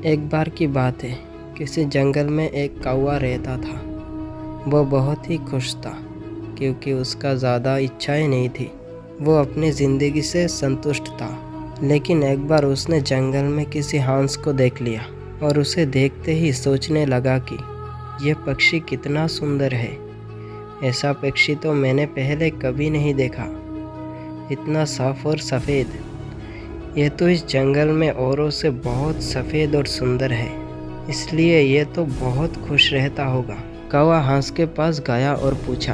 एक बार की बात है, किसी जंगल में एक कौवा रहता था। वो बहुत ही खुश था क्योंकि उसका ज़्यादा इच्छाएं नहीं थी। वो अपनी ज़िंदगी से संतुष्ट था। लेकिन एक बार उसने जंगल में किसी हंस को देख लिया और उसे देखते ही सोचने लगा कि यह पक्षी कितना सुंदर है। ऐसा पक्षी तो मैंने पहले कभी नहीं देखा, इतना साफ और सफ़ेद। यह तो इस जंगल में औरों से बहुत सफ़ेद और सुंदर है, इसलिए यह तो बहुत खुश रहता होगा। कौवा हंस के पास गया और पूछा,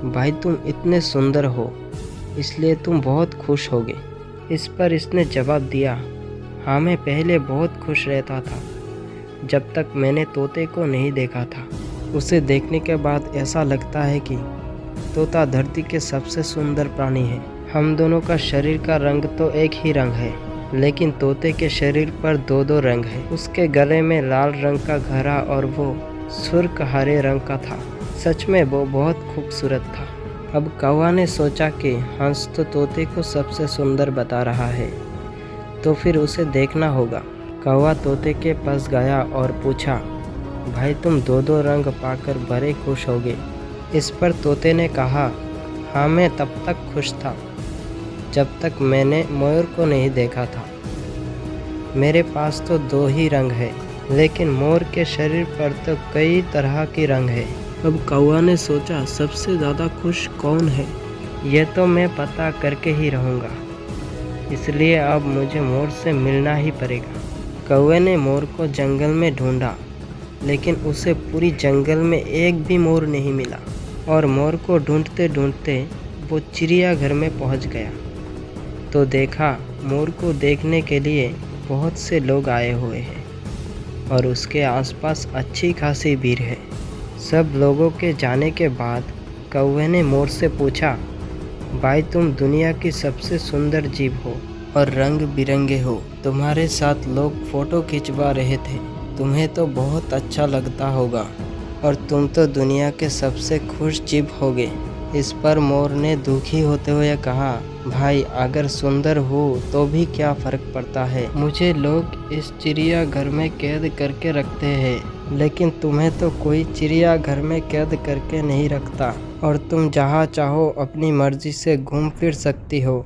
भाई तुम इतने सुंदर हो इसलिए तुम बहुत खुश होगे। इस पर इसने जवाब दिया, हाँ मैं पहले बहुत खुश रहता था जब तक मैंने तोते को नहीं देखा था। उसे देखने के बाद ऐसा लगता है कि तोता धरती के सबसे सुंदर प्राणी है। हम दोनों का शरीर का रंग तो एक ही रंग है, लेकिन तोते के शरीर पर दो दो रंग है। उसके गले में लाल रंग का घड़ा और वो सुर्ख हरे रंग का था। सच में वो बहुत खूबसूरत था। अब कौवा ने सोचा कि हंस तो तोते को सबसे सुंदर बता रहा है, तो फिर उसे देखना होगा। कौवा तोते के पास गया और पूछा, भाई तुम दो दो रंग पाकर बड़े खुश होगे। इस पर तोते ने कहा, हाँ मैं तब तक खुश था जब तक मैंने मयूर को नहीं देखा था। मेरे पास तो दो ही रंग है, लेकिन मोर के शरीर पर तो कई तरह के रंग है। अब कौवा ने सोचा, सबसे ज़्यादा खुश कौन है, यह तो मैं पता करके ही रहूँगा, इसलिए अब मुझे मोर से मिलना ही पड़ेगा। कौवे ने मोर को जंगल में ढूंढा, लेकिन उसे पूरी जंगल में एक भी मोर नहीं मिला। और मोर को ढूंढते ढूंढते वो चिड़ियाघर में पहुंच गया तो देखा मोर को देखने के लिए बहुत से लोग आए हुए हैं और उसके आसपास अच्छी खासी भीड़ है। सब लोगों के जाने के बाद कौवे ने मोर से पूछा, भाई तुम दुनिया की सबसे सुंदर जीव हो और रंग बिरंगे हो। तुम्हारे साथ लोग फ़ोटो खिंचवा रहे थे, तुम्हें तो बहुत अच्छा लगता होगा और तुम तो दुनिया के सबसे खुश जीव होगे। इस पर मोर ने दुखी होते हुए कहा, भाई अगर सुंदर हो तो भी क्या फ़र्क पड़ता है, मुझे लोग इस चिड़ियाघर में कैद करके रखते हैं, लेकिन तुम्हें तो कोई चिड़ियाघर में कैद करके नहीं रखता और तुम जहाँ चाहो अपनी मर्जी से घूम फिर सकती हो।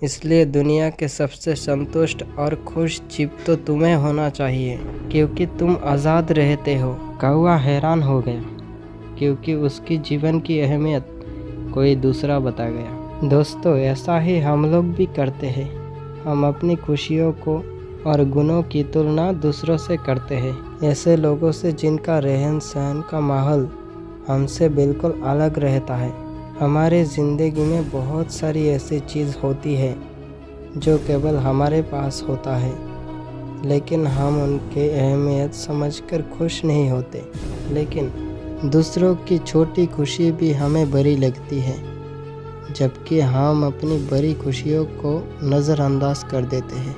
इसलिए दुनिया के सबसे संतुष्ट और खुश जीव तो तुम्हें होना चाहिए क्योंकि तुम आज़ाद रहते हो। कौवा हैरान हो गया क्योंकि उसकी जीवन की अहमियत कोई दूसरा बता गया। दोस्तों, ऐसा ही हम लोग भी करते हैं। हम अपनी खुशियों को और गुणों की तुलना दूसरों से करते हैं, ऐसे लोगों से जिनका रहन सहन का माहौल हमसे बिल्कुल अलग रहता है। हमारे ज़िंदगी में बहुत सारी ऐसी चीज़ होती है जो केवल हमारे पास होता है, लेकिन हम उनके अहमियत समझकर खुश नहीं होते। लेकिन दूसरों की छोटी खुशी भी हमें बड़ी लगती है, जबकि हम अपनी बड़ी खुशियों को नज़रअंदाज कर देते हैं।